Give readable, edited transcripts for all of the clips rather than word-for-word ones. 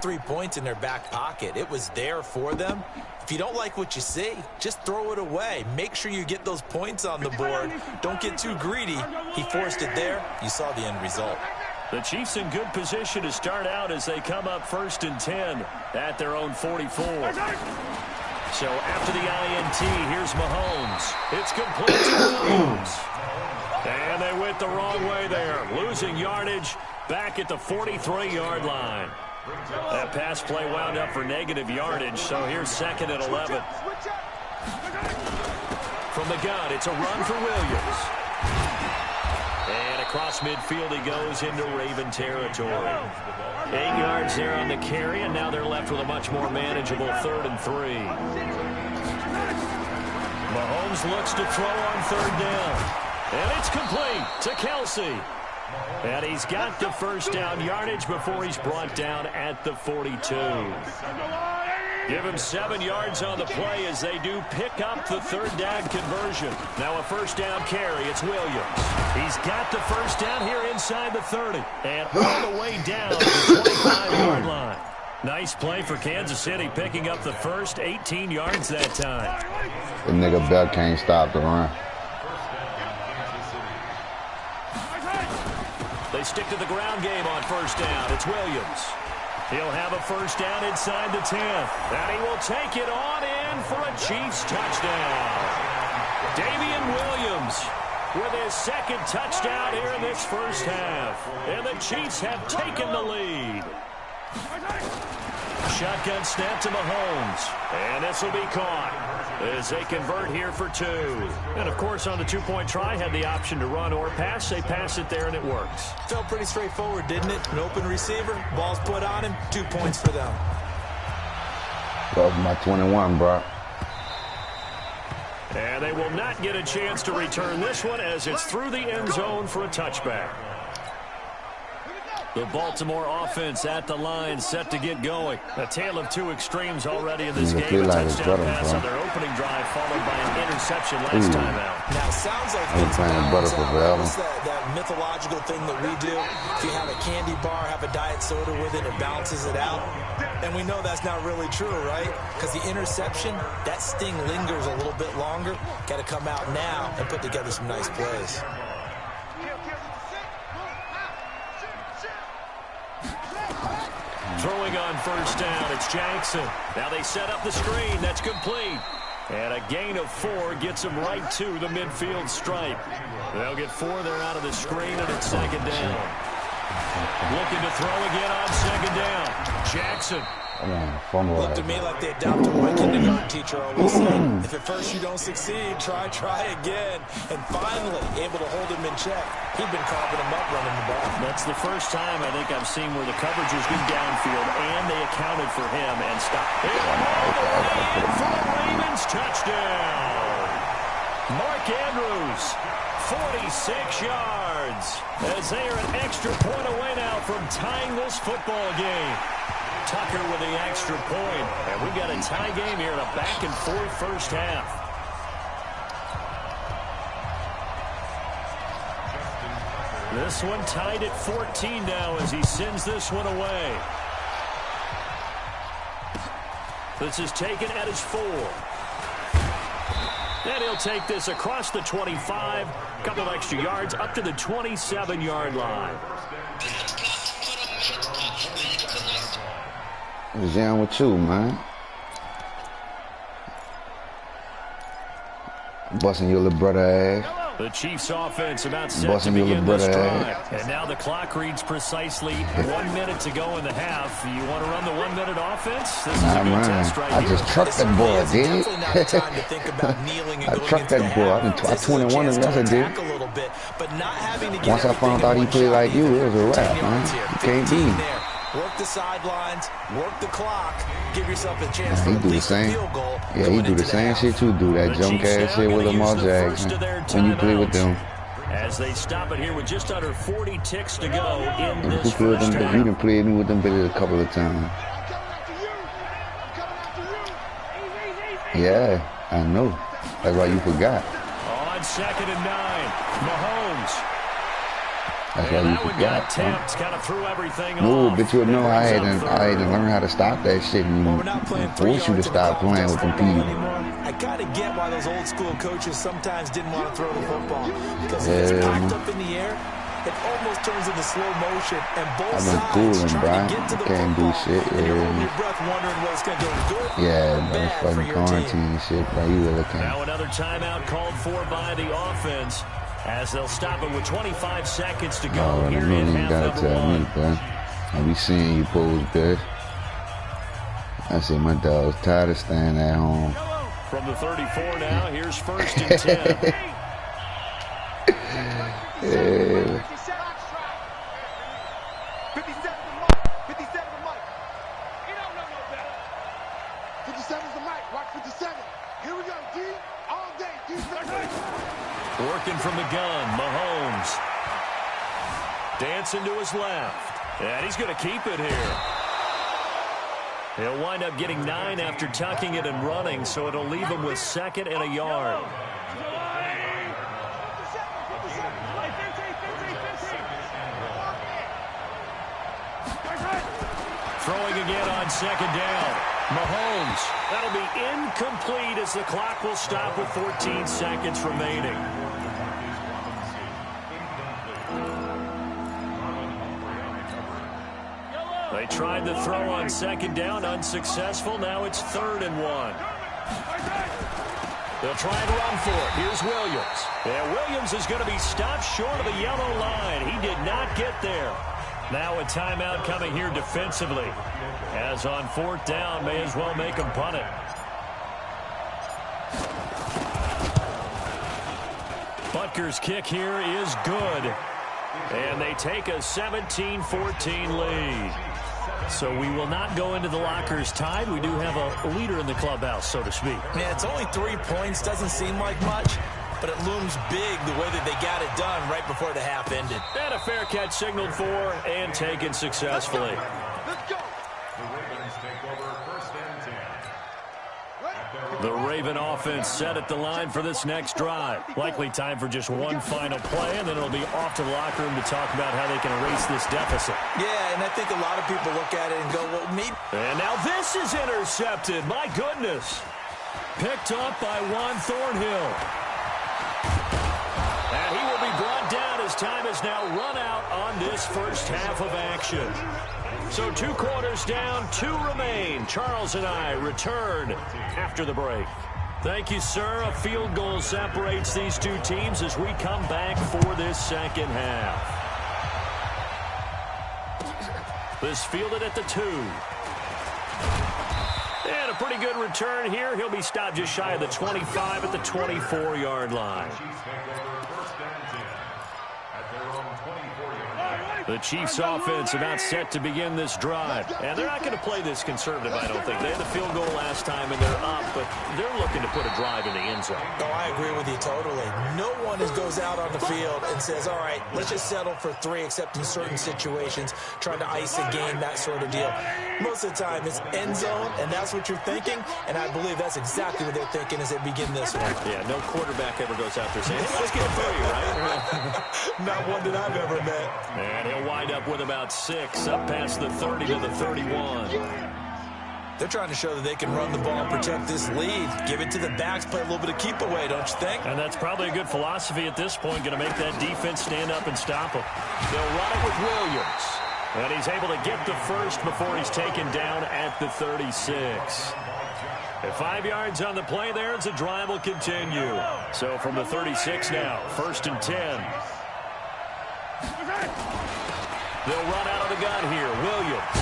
3 points in their back pocket. It was there for them. If you don't like what you see, just throw it away. Make sure you get those points on the board. Don't get too greedy. He forced it there. You saw the end result. The Chiefs in good position to start out as they come up 1st and 10 at their own 44. So after the INT, here's Mahomes. It's complete to Mahomes. And they went the wrong way there, losing yardage back at the 43-yard line. That pass play wound up for negative yardage, so here's 2nd and 11. From the gun, it's a run for Williams. And across midfield he goes into Raven territory. 8 yards there on the carry, and now they're left with a much more manageable 3rd and 3. Mahomes looks to throw on 3rd down. And it's complete to Kelsey. And he's got the 1st down yardage before he's brought down at the 42. Give him 7 yards on the play as they do pick up the 3rd down conversion. Now a 1st down carry. It's Williams. He's got the 1st down here inside the 30. And all the way down to the 25-yard line. Nice play for Kansas City, picking up the first 18 yards that time. The nigga Bell can't stop the run. They stick to the ground game on 1st down. It's Williams. He'll have a 1st down inside the 10. And he will take it on in for a Chiefs touchdown. Damian Williams with his 2nd touchdown here in this 1st half. And the Chiefs have taken the lead. Shotgun snap to Mahomes. And this will be caught as they convert here for 2. And, of course, on the 2-point try, had the option to run or pass. They pass it there, and it works. Felt pretty straightforward, didn't it? An open receiver, ball's put on him, 2 points for them. That was my 21, bro. And they will not get a chance to return this one as it's through the end zone for a touchback. The Baltimore offense at the line, set to get going. A tale of 2 extremes already in this game. A touchdown pass on their opening drive, followed by an interception last time out. Now, it sounds like that mythological thing that we do. If you have a candy bar, have a diet soda with it, it balances it out. And we know that's not really true, right? Because the interception, that sting lingers a little bit longer. Got to come out now and put together some nice plays. Throwing on 1st down, it's Jackson. Now they set up the screen. That's complete. And a gain of 4 gets them right to the midfield stripe. They'll get 4 there out of the screen, and it's 2nd down. Looking to throw again on 2nd down. Jackson. Looked to me like they adopted what my kindergarten teacher always said. If at first you don't succeed, try again. And finally, able to hold him in check. He'd been carving him up running the ball. That's the first time I think I've seen where the coverage has been downfield, and they accounted for him and stopped. And all the way in for the Ravens touchdown. Mark Andrews, 46 yards, as they are an extra point away now from tying this football game. Tucker with the extra point. And we've got a tie game here in a back-and-forth 1st half. This one tied at 14 now as he sends this one away. This is taken at his 4. And he'll take this across the 25. A couple of extra yards up to the 27-yard line. What's down with you, man? Busting your little brother ass. The Chiefs offense about set to begin this drive. And now the clock reads precisely 1 minute to go in the half. You want to run the 1 minute offense? This is a good test right here. I just trucked that boy, dude. I trucked that boy. I 21 and that's a dude. Once I found out he played like you, it was a wrap, man. You can't beat him. Work the sidelines, work the clock, give yourself a chance for at least a field goal. Yeah, he do the same shit you do, that jump ass shit with Lamar Jackson when you play with them. As they stop it here with just under 40 ticks to go in this first half. You done played with them a couple of times. Yeah, I know. That's why you forgot. On 2nd and 9, Mahomes. That's why you forgot. No, but you know I had to learn how to stop that shit and force you to stop playing with them people. I kind of get why those old school coaches sometimes didn't want to throw the football, because it gets packed up in the air. It almost turns into slow motion, and both sides trying to get to the football. And you're holding your breath, wondering what's going to go good or bad for your team. Shit, bro, you really can't. Now another timeout called for by the offense, as they'll stop it with 25 seconds to go here in half number one. I be seeing you pose best. I see my dog's tired of staying at home. From the 34 now, here's 1st and 10. Yeah. 57's the mic. Watch 57. Here we go, D. All day. D. Working from the gun, Mahomes. Dancing to his left. And he's going to keep it here. He'll wind up getting 9 after tucking it and running, so it'll leave him with 2nd and a yard. Throwing again on 2nd down. Mahomes. That'll be incomplete as the clock will stop with 14 seconds remaining. They tried to throw on 2nd down, unsuccessful. Now it's 3rd and 1. They'll try and run for it. Here's Williams. And Williams is going to be stopped short of the yellow line. He did not get there. Now a timeout coming here defensively. As on 4th down, may as well make him punt it. Butker's kick here is good. And they take a 17-14 lead. So we will not go into the lockers tied. We do have a leader in the clubhouse, so to speak. Yeah, it's only 3 points. Doesn't seem like much, but it looms big the way that they got it done right before the half ended. And a fair catch signaled for and taken successfully. Let's go. The Raven offense set at the line for this next drive. Likely time for just one final play, and then it'll be off to the locker room to talk about how they can erase this deficit. Yeah, and I think a lot of people look at it and go, well, maybe. And now this is intercepted. My goodness. Picked up by Juan Thornhill. And he will be brought down as time has now run out on this first half of action. So 2 quarters down, 2 remain. Charles and I return after the break. Thank you, sir. A field goal separates these 2 teams as we come back for this second half. This fielded at the 2. And a pretty good return here. He'll be stopped just shy of the 25 at the 24-yard line. The Chiefs offense about set to begin this drive. And they're not going to play this conservative, I don't think. They had the field goal last time, and they're up, but they're looking to put a drive in the end zone. Oh, I agree with you totally. No one goes out on the field and says, all right, let's just settle for 3, except in certain situations, trying to ice a game, that sort of deal. Most of the time, it's end zone, and that's what you're thinking, and I believe that's exactly what they're thinking as they begin this one. Yeah, no quarterback ever goes out there saying, hey, let's get 3, right? Not one that I've ever met. And he'll wind up with about 6, up past the 30 to the 31. They're trying to show that they can run the ball and protect this lead. Give it to the backs, play a little bit of keep away, don't you think? And that's probably a good philosophy at this point, going to make that defense stand up and stop them. They'll run it with Williams. And he's able to get the first before he's taken down at the 36. At 5 yards on the play there, as the drive will continue. So from the 36 now, 1st and 10. They'll run out of the gun here. Williams.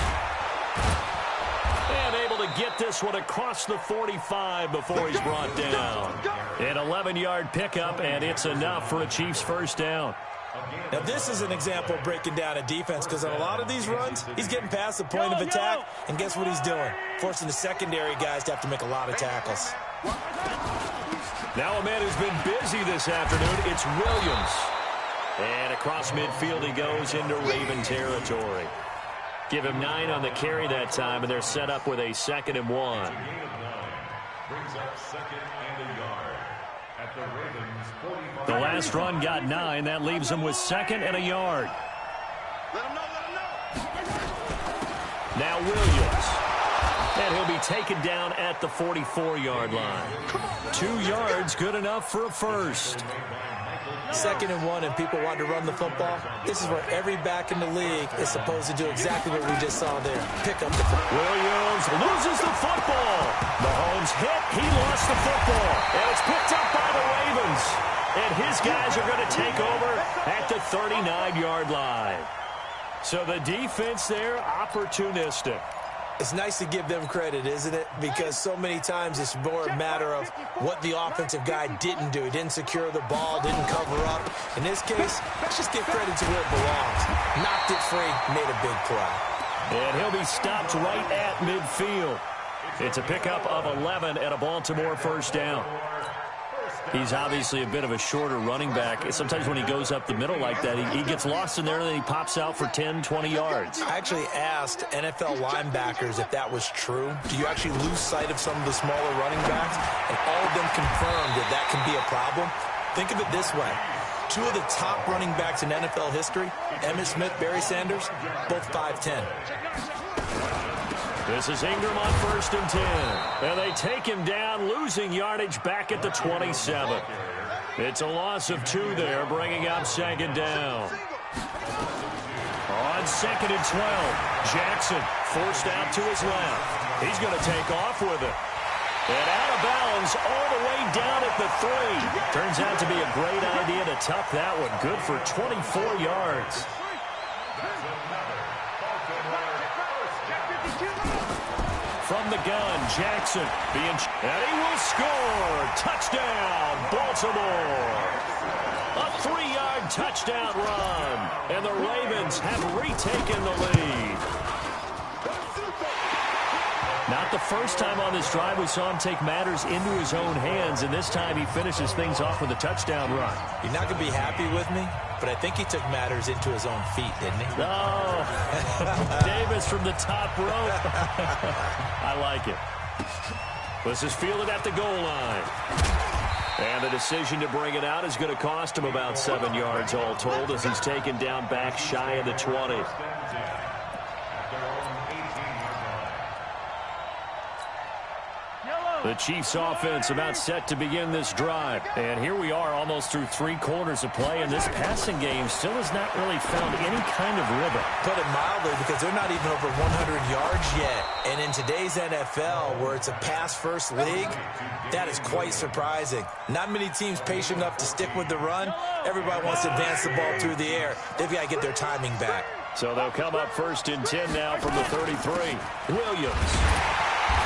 And able to get this one across the 45 before he's brought down. An 11-yard pickup, and it's enough for a Chiefs first down. Now, this is an example of breaking down a defense, because on a lot of these runs, he's getting past the point of attack, and guess what he's doing? Forcing the secondary guys to have to make a lot of tackles. Now a man who's been busy this afternoon, it's Williams. And across midfield he goes into Raven territory. Give him 9 on the carry that time, and they're set up with a 2nd and 1. The last run got 9. That leaves them with 2nd and a yard. Now Williams. And he'll be taken down at the 44-yard line. 2 yards, good enough for a first. 2nd and 1, and people want to run the football. This is where every back in the league is supposed to do exactly what we just saw there. Pick up the football. Williams loses the football. Mahomes hit. He lost the football. And it's picked up by the Ravens. And his guys are going to take over at the 39-yard line. So the defense there, opportunistic. It's nice to give them credit, isn't it? Because so many times it's more a matter of what the offensive guy didn't do. He didn't secure the ball, didn't cover up. In this case, let's just give credit to where it belongs. Knocked it free, made a big play. And he'll be stopped right at midfield. It's a pickup of 11 and a Baltimore first down. He's obviously a bit of a shorter running back. Sometimes when he goes up the middle like that, he gets lost in there and then he pops out for 10, 20 yards. I actually asked NFL linebackers if that was true. Do you actually lose sight of some of the smaller running backs? And all of them confirmed that that can be a problem. Think of it this way. 2 of the top running backs in NFL history, Emmitt Smith, Barry Sanders, both 5'10". This is Ingram on 1st and 10. And they take him down, losing yardage back at the 27. It's a loss of 2 there, bringing up 2nd down. On 2nd and 12, Jackson forced out to his left. He's going to take off with it. And out of bounds all the way down at the 3. Turns out to be a great idea to tuck that one. Good for 24 yards. From the gun, Jackson and he will score. Touchdown, Baltimore. A 3-yard touchdown run. And the Ravens have retaken the lead. Not the first time on this drive we saw him take matters into his own hands, and this time he finishes things off with a touchdown run. You're not going to be happy with me, but I think he took matters into his own feet, didn't he? Oh, Davis from the top rope. I like it. This is fielded at the goal line. And the decision to bring it out is going to cost him about 7 yards all told as he's taken down back shy of the 20. The Chiefs offense about set to begin this drive. And here we are almost through 3 quarters of play, and this passing game still has not really found any kind of rhythm. Put it mildly, because they're not even over 100 yards yet. And in today's NFL, where it's a pass-first league, that is quite surprising. Not many teams patient enough to stick with the run. Everybody wants to advance the ball through the air. They've got to get their timing back. So they'll come up 1st and 10 now from the 33. Williams.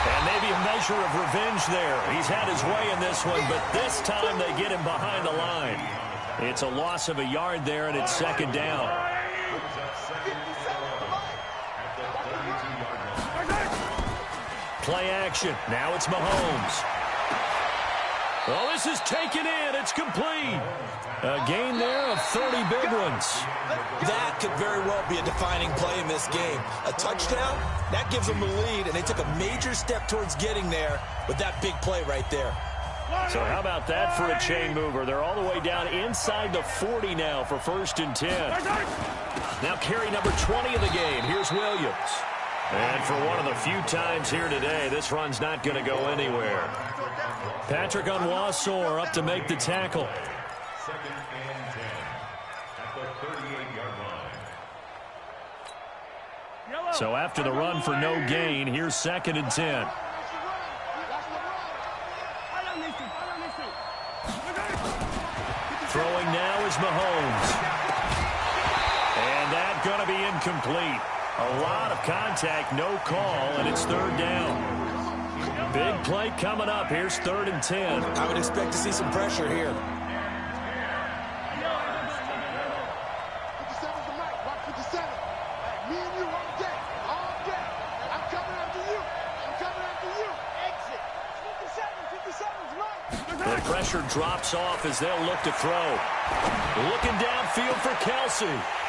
And maybe a measure of revenge there. He's had his way in this one, but this time they get him behind the line. It's a loss of a yard there, and it's 2nd down. Play action. Now it's Mahomes. Well, this is taken in. It's complete. A gain there of 30 big ones. That could very well be a defining play in this game. A touchdown, that gives them the lead, and they took a major step towards getting there with that big play right there. So how about that for a chain mover? They're all the way down inside the 40 now for 1st and 10. Now carry number 20 of the game. Here's Williams. And for one of the few times here today, this run's not going to go anywhere. Patrick Onwuasor up to make the tackle. So after the run for no gain, here's 2nd and 10. Throwing now is Mahomes. And that's going to be incomplete. A lot of contact, no call, and it's 3rd down. Big play coming up. Here's 3rd and 10. I would expect to see some pressure here. The pressure drops off as they'll look to throw. Looking downfield for Kelsey.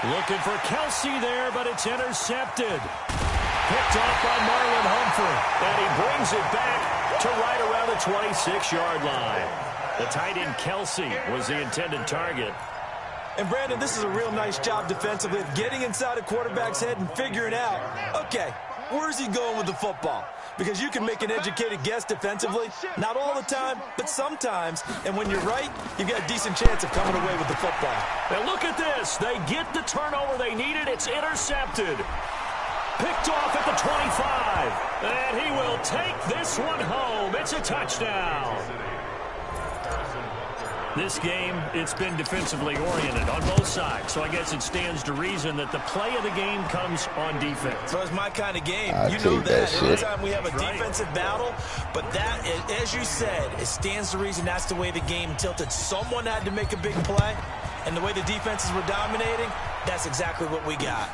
Looking for Kelsey there, but it's intercepted. Picked off by Marlon Humphrey. And he brings it back to right around the 26-yard line. The tight end Kelsey was the intended target. And, Brandon, this is a real nice job defensively of getting inside a quarterback's head and figuring out, okay, where's he going with the football? Because you can make an educated guess defensively, not all the time, but sometimes. And when you're right, you've got a decent chance of coming away with the football. And look at this. They get the turnover they needed. It's intercepted. Picked off at the 25. And he will take this one home. It's a touchdown. This game, it's been defensively oriented on both sides. So I guess it stands to reason that the play of the game comes on defense. So it's my kind of game. I you know that. Every time we have a defensive battle, but that, as you said, it stands to reason that's the way the game tilted. Someone had to make a big play, and the way the defenses were dominating, that's exactly what we got.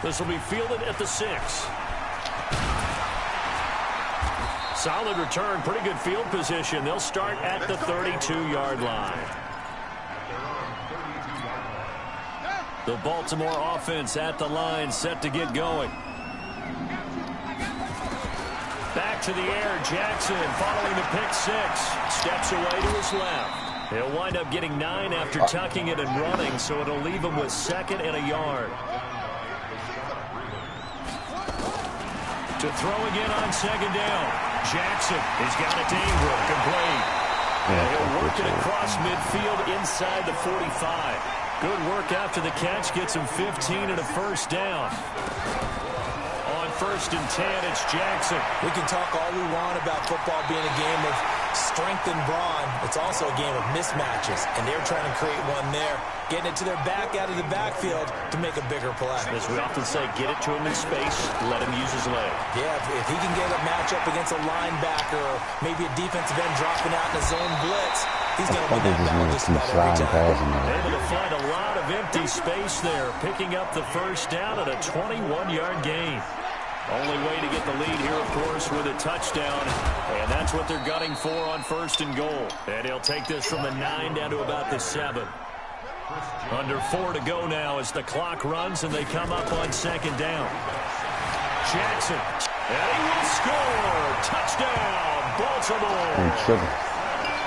This will be fielded at the 6. Solid return, pretty good field position. They'll start at the 32-yard line. The Baltimore offense at the line, set to get going. Back to the air, Jackson following the pick 6. Steps away to his left. He'll wind up getting 9 after tucking it and running, so it'll leave him with 2nd and a yard. To throw again on 2nd down. Jackson, he's got it to Ingram, complete. And he'll work it across midfield inside the 45. Good work after the catch, gets him 15 and a first down. On 1st and 10, it's Jackson. We can talk all we want about football being a game of strength and brawn. It's also a game of mismatches, and they're trying to create one there, getting it to their back out of the backfield to make a bigger play. As we often say, get it to him in space, let him use his leg. Yeah, if he can get a matchup against a linebacker or maybe a defensive end dropping out in a zone blitz, he's going to win that battle just about every time. Able to find a lot of empty space there, picking up the first down at a 21-yard gain. Only way to get the lead here, of course, with a touchdown. And that's what they're gunning for on 1st and goal. And he'll take this from the 9 down to about the 7. Under 4 to go now as the clock runs and they come up on 2nd down. Jackson. And he will score. Touchdown, Baltimore.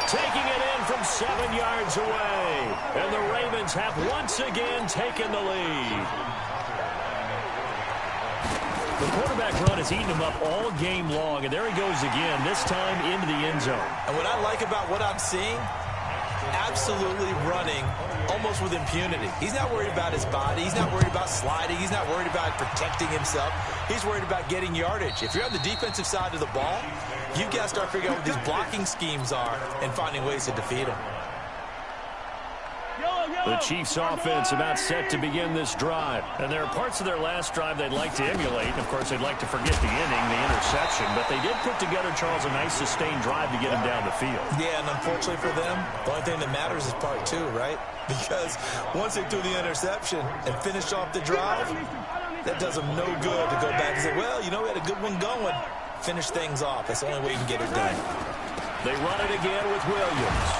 Taking it in from 7 yards away. And the Ravens have once again taken the lead. The quarterback run has eaten him up all game long, and there he goes again, this time into the end zone. And what I like about what I'm seeing, absolutely running almost with impunity. He's not worried about his body. He's not worried about sliding. He's not worried about protecting himself. He's worried about getting yardage. If you're on the defensive side of the ball, you've got to start figuring out what these blocking schemes are and finding ways to defeat them. The Chiefs offense about set to begin this drive. And there are parts of their last drive they'd like to emulate. Of course, they'd like to forget the inning, the interception. But they did put together, Charles, a nice sustained drive to get him down the field. Yeah, and unfortunately for them, the only thing that matters is part 2, right? Because once they threw the interception and finished off the drive, that does them no good to go back and say, well, you know, we had a good one going. Finish things off. That's the only way you can get it done. They run it again with Williams.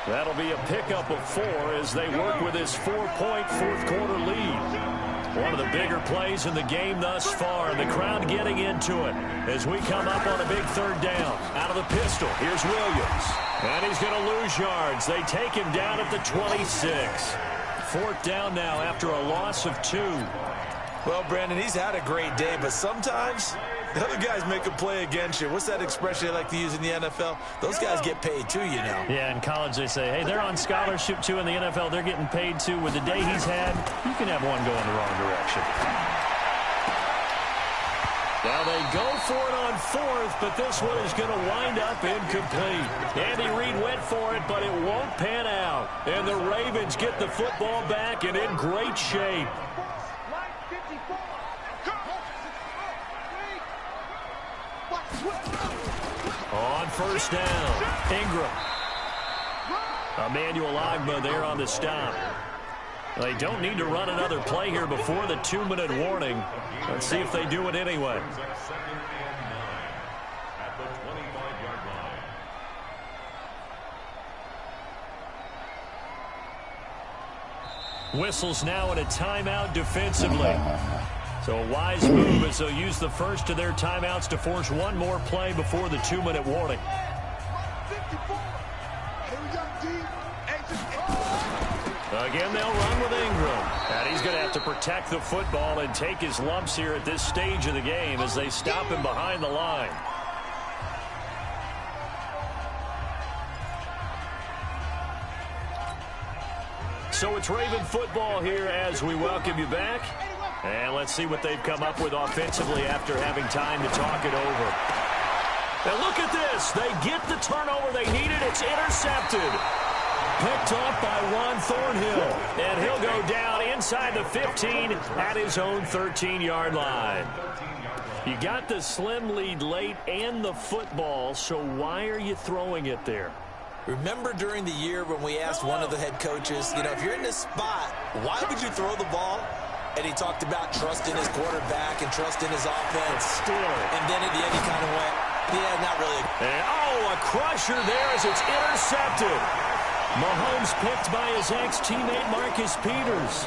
That'll be a pickup of 4 as they work with his 4-point fourth-quarter lead. One of the bigger plays in the game thus far, and the crowd getting into it as we come up on a big 3rd down. Out of the pistol, here's Williams. And he's going to lose yards. They take him down at the 26. 4th down now after a loss of 2. Well, Brandon, he's had a great day, but sometimes the other guys make a play against you. What's that expression they like to use in the NFL? Those guys get paid too, you know. Yeah, in college they say, hey, they're on scholarship too. In the NFL, they're getting paid too. With the day he's had, you can have one go in the wrong direction. Now they go for it on 4th, but this one is going to wind up incomplete. Andy Reid went for it, but it won't pan out. And the Ravens get the football back and in great shape. On 1st down, Ingram. Emmanuel Ogbah there on the stop. They don't need to run another play here before the 2-minute warning. Let's see if they do it anyway. Whistles now in a timeout defensively. So a wise move as they'll use the first of their timeouts to force one more play before the 2-minute warning. Again, they'll run with Ingram. And he's going to have to protect the football and take his lumps here at this stage of the game as they stop him behind the line. So it's Raven football here as we welcome you back. And let's see what they've come up with offensively after having time to talk it over. And look at this. They get the turnover they needed. It's intercepted. Picked off by Ron Thornhill. And he'll go down inside the 15 at his own 13-yard line. You got the slim lead late and the football, so why are you throwing it there? Remember during the year when we asked one of the head coaches, you know, if you're in this spot, why would you throw the ball? And he talked about trust in his quarterback and trust in his offense. And then at the end he kind of went, yeah, not really. And, oh, a crusher there as it's intercepted. Mahomes picked by his ex-teammate Marcus Peters.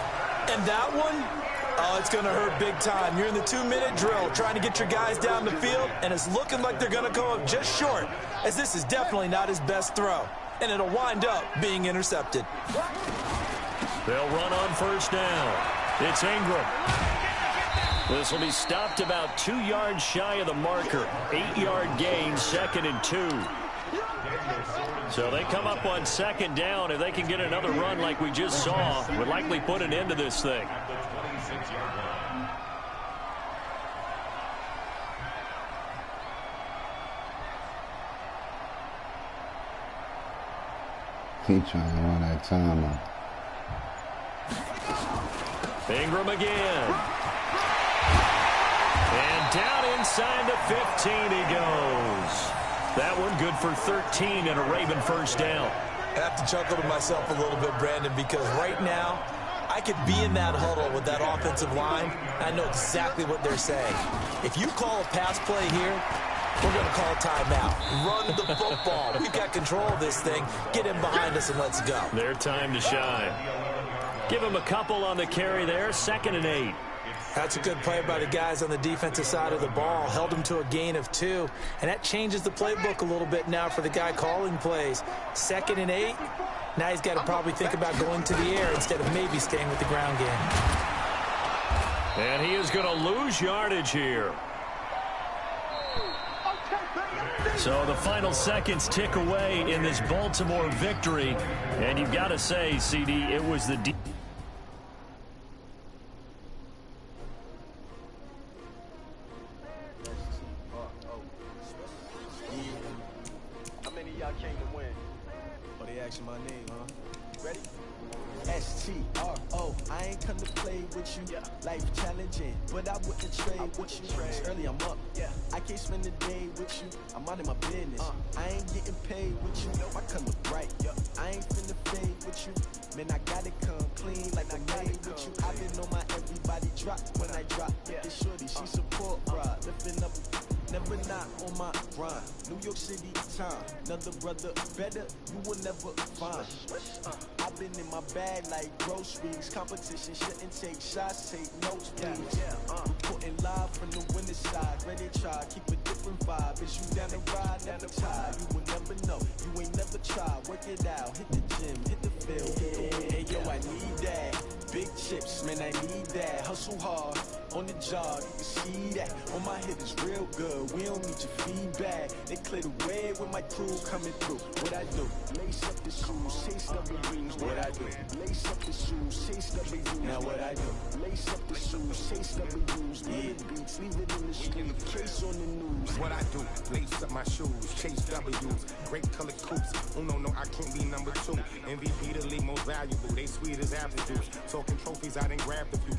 And that one, oh, it's going to hurt big time. You're in the 2-minute drill trying to get your guys down the field, and it's looking like they're going to go up just short, as this is definitely not his best throw. And it'll wind up being intercepted. They'll run on first down. It's Ingram. This will be stopped about 2 yards shy of the marker. 8-yard gain, 2nd and 2. So they come up on 2nd down. If they can get another run like we just saw, would likely put an end to this thing. He trying to run that time out. Ingram again. And down inside the 15 he goes. That one good for 13 and a Raven first down. I have to chuckle to myself a little bit, Brandon, because right now I could be in that huddle with that offensive line. I know exactly what they're saying. If you call a pass play here, we're going to call a timeout. Run the football. We've got control of this thing. Get in behind us and let's go. Their time to shine. Give him a couple on the carry there. 2nd and 8. That's a good play by the guys on the defensive side of the ball. Held him to a gain of 2. And that changes the playbook a little bit now for the guy calling plays. 2nd and 8. Now he's got to probably think about going to the air instead of maybe staying with the ground game. And he is going to lose yardage here. So the final seconds tick away in this Baltimore victory. And you've got to say, CD, it was the How many of y'all came to win? Oh, they asking my name, huh? Ready? S-T-R-O. I ain't come to play with you. Life challenging, but I wouldn't trade with you. It's early, I'm up. I can't spend the day with you. I'm minding my business. I ain't getting paid with you. My color bright. I ain't finna fade with you. Man, I gotta come clean like I made with you. I've been on my everybody drop when I drop. This shorty, she support ride. Lifting up, never not on my grind. New York City time. Another brother better, you will never find. I've been in my bag like groceries. Competition shouldn't take shots, take notes, please. Reporting live from the winning side. Ready to try, keep a different vibe. Is you down the ride, down the tide? You will never know, you ain't never tried. Work it out, hit the gym, hit the field. Hey yo, I need that. Big chips, man, I need that. Hustle hard, on the job, you can see that. On my hit is real good, we don't need your feedback. They clear the way with my crew coming through. What I do? Lace up the shoes, chase double rings. What I do? Lace up the shoes, chase double rings. Now what I do? Lace up the shoes, chase double rings. Leave it beats, leave it in the street. Case on the news. What I do? Lace up my shoes, chase W's. Great colored coops. Oh no, I can't be number 2. MVP the league most valuable. They sweet as apple juice. Talking trophies, I didn't grab the few.